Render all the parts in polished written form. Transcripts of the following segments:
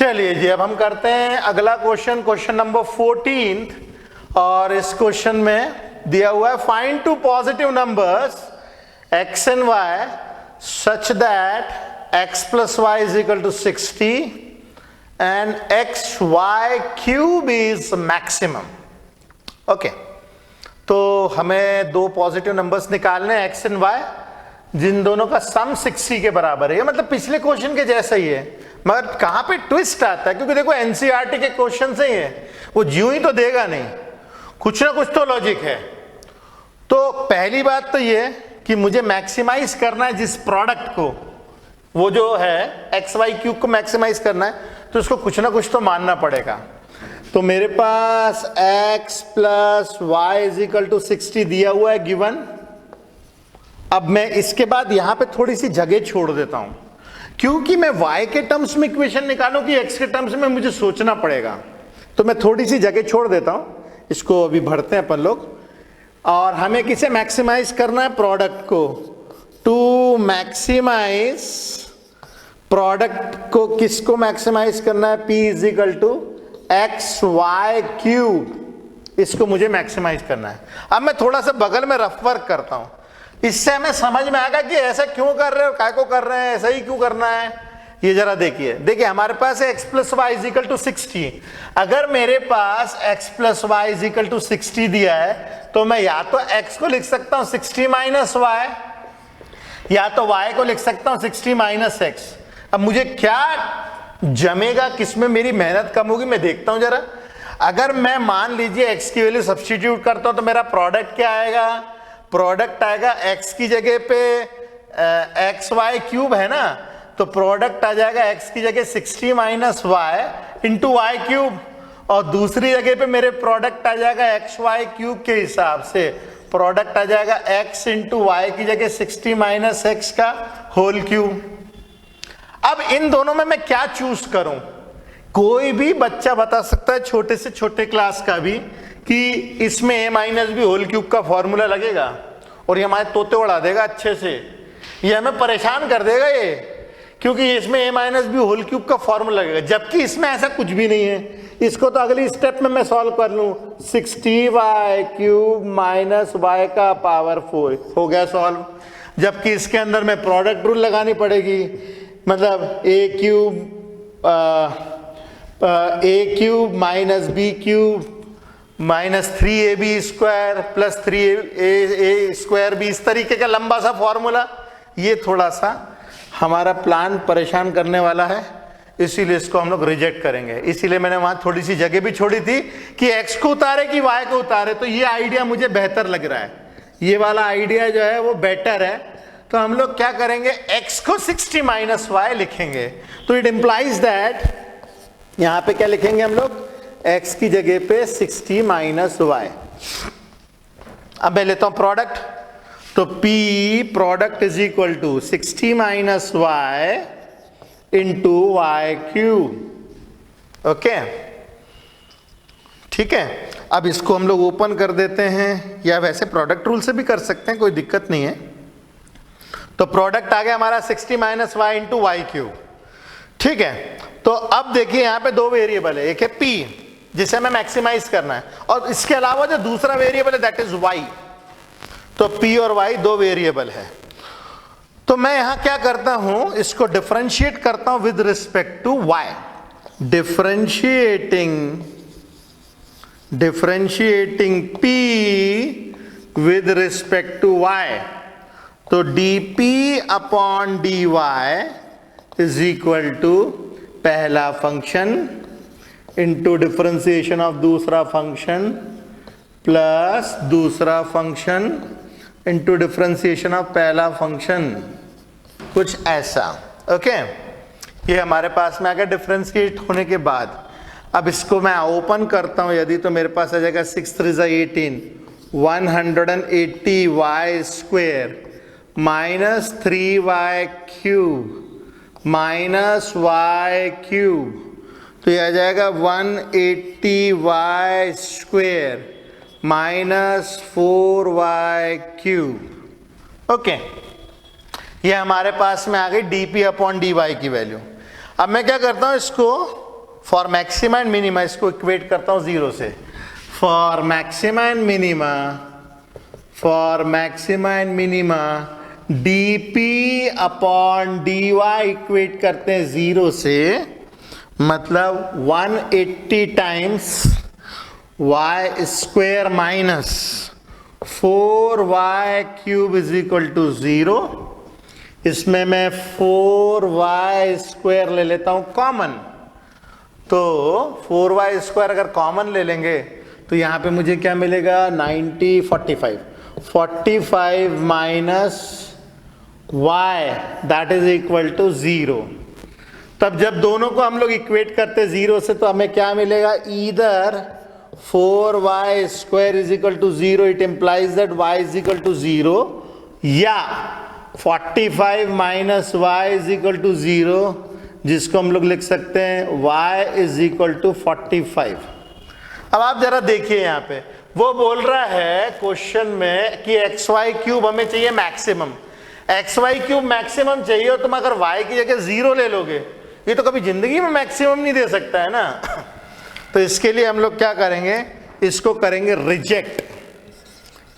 चलिए जी, अब हम करते हैं अगला क्वेश्चन, क्वेश्चन नंबर 14। और इस क्वेश्चन में दिया हुआ है find two positive numbers x and y such that x plus y is equal to 60 and x y cube is maximum. Okay, तो हमें दो पॉजिटिव नंबर्स निकालने हैं x एंड y, जिन दोनों का सम 60 के बराबर है। ये मतलब पिछले क्वेश्चन के जैसा ही है, मगर कहां पे ट्विस्ट आता है, क्योंकि देखो एनसीईआरटी के क्वेश्चन से ही है, वो ज्यों ही तो देगा नहीं, कुछ ना कुछ तो लॉजिक है। तो पहली बात तो ये कि मुझे मैक्सिमाइज करना है जिस प्रोडक्ट को, वो जो है एक्स वाई क्यूब को मैक्सिमाइज करना है, तो उसको कुछ ना कुछ तो मानना पड़ेगा। तो मेरे पास x plus y is equal to 60 दिया हुआ है गिवन। अब मैं इसके बाद यहां पे थोड़ी सी जगह छोड़ देता हूं, क्योंकि मैं y के टर्म्स में इक्वेशन निकालूं कि x के टर्म्स में मुझे सोचना पड़ेगा। तो मैं थोड़ी सी जगह छोड़ देता हूं, इसको अभी भरते हैं अपन लोग। और हमें किसे मैक्सिमाइज करना है, प्रोडक्ट को। टू मैक्सिमाइज प्रोडक्ट को, किसको मैक्सिमाइज करना है, p is equal to x y cube, इसको मुझे मैक्सिमाइज करना है। अब मैं थोड़ा सा बगल में रफ वर्क करता हूं, इससे हमें समझ में आएगा कि ऐसा क्यों कर रहे हो, काय को कर रहे हैं, ऐसा ही क्यों करना है। ये जरा देखिए हमारे पास है x plus y is equal to 60। अगर मेरे पास x plus y is equal to 60 दिया है, तो मैं या तो x को लिख सकता हूं 60 माइनस वाई, या तो y को लिख सकता हूं 60 माइनस x। अब मुझे क्या जमेगा, किसमें मेरी मेहनत कम होगी, मैं देखता हूं जरा। अगर मैं मान लीजिए x की वैल्यू सब्स्टिट्यूट करता हूं, तो मेरा प्रोडक्ट क्या आएगा, प्रोडक्ट आएगा x की जगह पे एक्स वाई क्यूब है ना, तो प्रोडक्ट आ जाएगा x की जगह 60 minus y into y cube, और दूसरी जगह पे मेरे प्रोडक्ट आ जाएगा एक्स वाई क्यूब के हिसाब से प्रोडक्ट आ जाएगा x इंटू वाई की जगह 60 माइनस एक्स का होल क्यूब। अब इन दोनों में मैं क्या चूज करूं, कोई भी बच्चा बता सकता है, छोटे से छोटे क्लास का भी, कि इसमें a minus b whole cube का फॉर्मूला लगेगा, और ये हमारे तोते उड़ा देगा अच्छे से, ये हमें परेशान कर देगा ये, क्योंकि इसमें a minus b whole cube का फॉर्मूला लगेगा, जबकि इसमें ऐसा कुछ भी नहीं है। इसको तो अगली स्टेप में मैं सॉल्व कर लूं, 60 वाई क्यूब माइनस वाई का पावर 4 हो गया सॉल्व। जबकि इसके अंदर में प्रोडक्ट रूल लगानी पड़ेगी, मतलब a cube minus b cube minus 3ab square plus 3a square b, इस तरीके का लंबा सा फॉर्मूला। ये थोड़ा सा हमारा प्लान परेशान करने वाला है, इसीलिए इसको हम लोग रिजेक्ट करेंगे। इसीलिए मैंने वहां थोड़ी सी जगह भी छोड़ी थी कि x को उतारे कि y को उतारे। तो ये आइडिया मुझे बेहतर लग रहा है, ये वाला आइडिया जो है वो बेटर है। तो हम लोग क्या करेंगे, x को 60 माइनस वाई लिखेंगे। तो इट इंप्लाइज दैट, यहां पे क्या लिखेंगे हम लोग, x की जगह पे 60 माइनस वाई। अब मैं लेता हूं प्रोडक्ट, तो p product is equal to 60 minus y into y cube. Okay, ठीक है। अब इसको हम लोग ओपन कर देते हैं, या वैसे प्रोडक्ट रूल से भी कर सकते हैं, कोई दिक्कत नहीं है। तो प्रोडक्ट आ गया हमारा 60 minus y into y cube, ठीक है। तो अब देखिए यहां पे दो वेरिएबल है, एक है p जिसे हमें मैक्सिमाइज करना है, और इसके अलावा जो दूसरा वेरिएबल है दैट इज y। तो p और y दो वेरिएबल है। तो मैं यहां क्या करता हूं, इसको डिफरेंशिएट करता हूं with respect to y, differentiating p with respect to y। तो dp upon dy is equal to पहला फंक्शन इंटू डिफरेंशिएशन ऑफ दूसरा फंक्शन प्लस दूसरा फंक्शन इंटू डिफरेंशिएशन ऑफ पहला फंक्शन, कुछ ऐसा। ओके, ये हमारे पास में आ गया डिफरेंशिएट होने के बाद। अब इसको मैं ओपन करता हूं यदि, तो मेरे पास आ जाएगा 6 3 18 180 y square minus 3y cube minus y cube, तो यह आ जाएगा 180y square minus 4y cube. Okay, ये हमारे पास में आ गई dp अपॉन dy की वैल्यू। अब मैं क्या करता हूं, इसको फॉर मैक्सिमा एंड मिनिमा, इसको इक्वेट करता हूं 0 से, for maxima and minima dp upon dy equate करते हैं 0 से, मतलब 180 times y square minus 4y cube is equal to 0। इसमें मैं 4y स्क्वायर ले लेता हूं कॉमन, तो 4y स्क्वायर अगर कॉमन ले लेंगे तो यहां पे मुझे क्या मिलेगा 45 minus y that is equal to 0। तब जब दोनों को हम लोग इक्वेट करते 0 से तो हमें क्या मिलेगा, either 4y square is equal to 0, it implies that y is equal to 0, या 45 minus y is equal to 0, जिसको हम लोग लिख सकते हैं y इज इक्वल टू 45। अब आप जरा देखिए यहां पे वो बोल रहा है क्वेश्चन में कि xy क्यूब हमें चाहिए मैक्सिमम, xy क्यूब मैक्सिमम चाहिए और तुम अगर y की जगह 0 ले लोगे, ये तो कभी जिंदगी में मैक्सिमम नहीं दे सकता है ना। तो इसके लिए हम लोग क्या करेंगे, इसको करेंगे रिजेक्ट,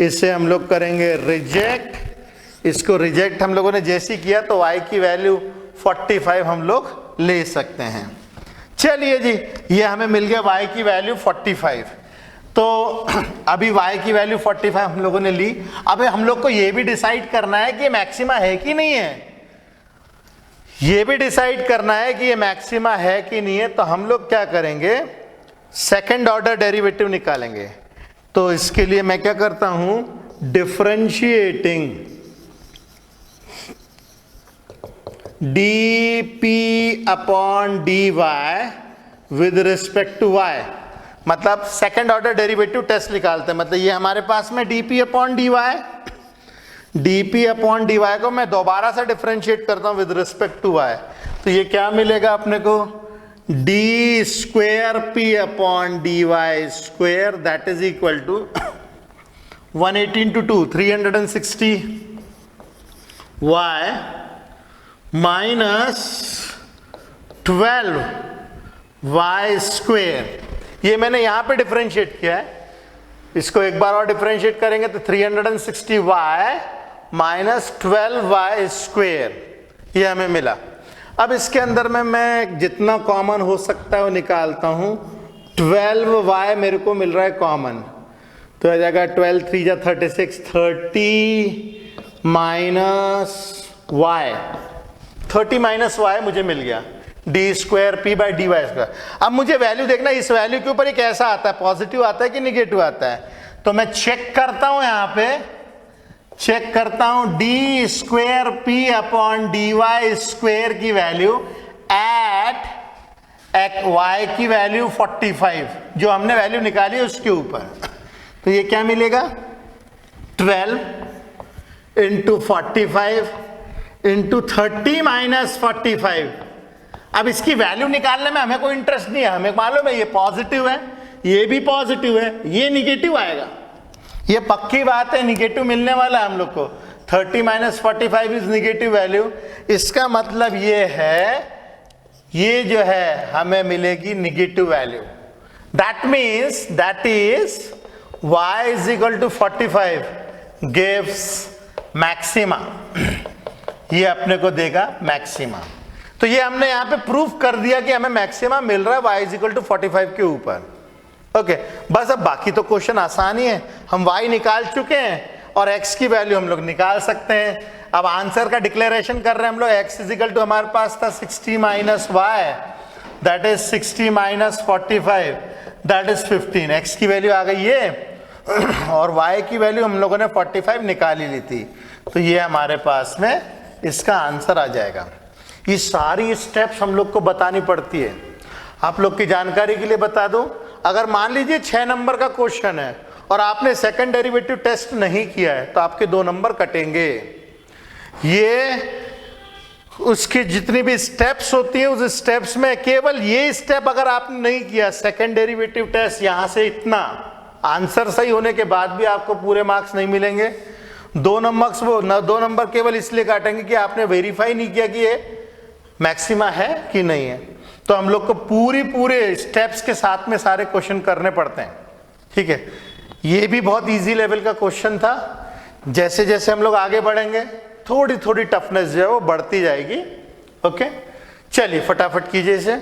इसे हम लोग करेंगे रिजेक्ट। इसको रिजेक्ट हम लोगों ने जैसे किया तो y की वैल्यू 45 हम लोग ले सकते हैं। चलिए जी, ये हमें मिल गया y की वैल्यू 45। तो अभी y की वैल्यू 45 हम लोगों ने ली। अब हम लोग को ये भी डिसाइड करना है कि ये मैक्सिमा है कि नहीं है, ये भी डिसाइड करना है कि ये मैक्सिमा है कि नहीं है। तो हम लोग क्या करेंगे, सेकंड ऑर्डर डेरिवेटिव निकालेंगे। तो इसके लिए मैं क्या करता हूं, differentiating dp upon dy with respect to y, मतलब सेकंड ऑर्डर डेरिवेटिव टेस्ट निकालते हैं। मतलब ये हमारे पास में dp अपॉन dy को मैं दोबारा से डिफरेंशिएट करता हूं विद रिस्पेक्ट टू y। तो ये क्या मिलेगा अपने को, d square p upon dy square that is equal to 180 into 2 360 y minus 12 y square. ये मैंने यहां पे डिफरेंशिएट किया है, इसको एक बार और डिफरेंशिएट करेंगे तो 360 y माइनस 12 y स्क्वायर, ये हमें मिला। अब इसके अंदर में मैं जितना कॉमन हो सकता है वो निकालता हूं। 12y मेरे को मिल रहा है कॉमन, तो आ जाएगा 12 3 जा 36, 30 माइनस y, 30 माइनस y मुझे मिल गया, d square p by d y square. अब मुझे वैल्यू देखना, इस वैल्यू के ऊपर ये कैसा आता है, पॉजिटिव आता है कि निगेटिव आता है। तो मैं चेक करता हूं, यहां पे चेक करता हूं d square p upon d y square की वैल्यू एट y की वैल्यू 45 जो हमने वैल्यू निकाली उसके ऊपर। तो ये क्या मिलेगा, 12 इंटू 45 इंटू 30 माइनस 45। अब इसकी वैल्यू निकालने में हमें कोई इंटरेस्ट नहीं है, हमें मालूम है ये पॉजिटिव है, ये भी पॉजिटिव है, ये निगेटिव आएगा, ये पक्की बात है, निगेटिव मिलने वाला है हम लोग को। 30 माइनस 45 इज निगेटिव वैल्यू। इसका मतलब ये है, ये जो है हमें मिलेगी negative value. That means that is y is equal to 45 gives maxima, ये अपने को देगा मैक्सिमा। तो ये हमने यहां पे प्रूफ कर दिया कि हमें मैक्सिमा मिल रहा है y इज इक्वल टू 45 के ऊपर। ओके, बस अब बाकी तो क्वेश्चन आसान ही है, हम y निकाल चुके हैं और x की वैल्यू हम लोग निकाल सकते हैं। अब आंसर का डिक्लेरेशन कर रहे हैं हम लोग, x इज इक्वल टू हमारे पास था 60 minus y that is 60 minus 45 that is 15। x की वैल्यू आ गई ये और y की वैल्यू हम लोगों ने 45 निकाल ही ली थी, तो ये हमारे पास में इसका आंसर आ जाएगा। ये सारी स्टेप्स हम लोग को बतानी पड़ती है। आप लोग की जानकारी के लिए बता दूं, अगर मान लीजिए 6 नंबर का क्वेश्चन है और आपने सेकंड डेरिवेटिव टेस्ट नहीं किया है तो आपके 2 नंबर कटेंगे। ये उसकी जितनी भी स्टेप्स होती है उस स्टेप्स में केवल ये स्टेप अगर आपने नहीं किया, सेकंड डेरिवेटिव टेस्ट यहां से इतना, आंसर सही होने के बाद भी आपको पूरे मार्क्स नहीं मिलेंगे। 2 नंबर केवल इसलिए काटेंगे कि आपने वेरीफाई नहीं किया कि ये मैक्सिमा है कि नहीं है। तो हम लोग को पूरे स्टेप्स के साथ में सारे क्वेश्चन करने पड़ते हैं, ठीक है। ये भी बहुत इजी लेवल का क्वेश्चन था। जैसे जैसे हम लोग आगे बढ़ेंगे थोड़ी थोड़ी टफनेस जो है वो बढ़ती जाएगी। ओके, चलिए फटाफट कीजिए इसे।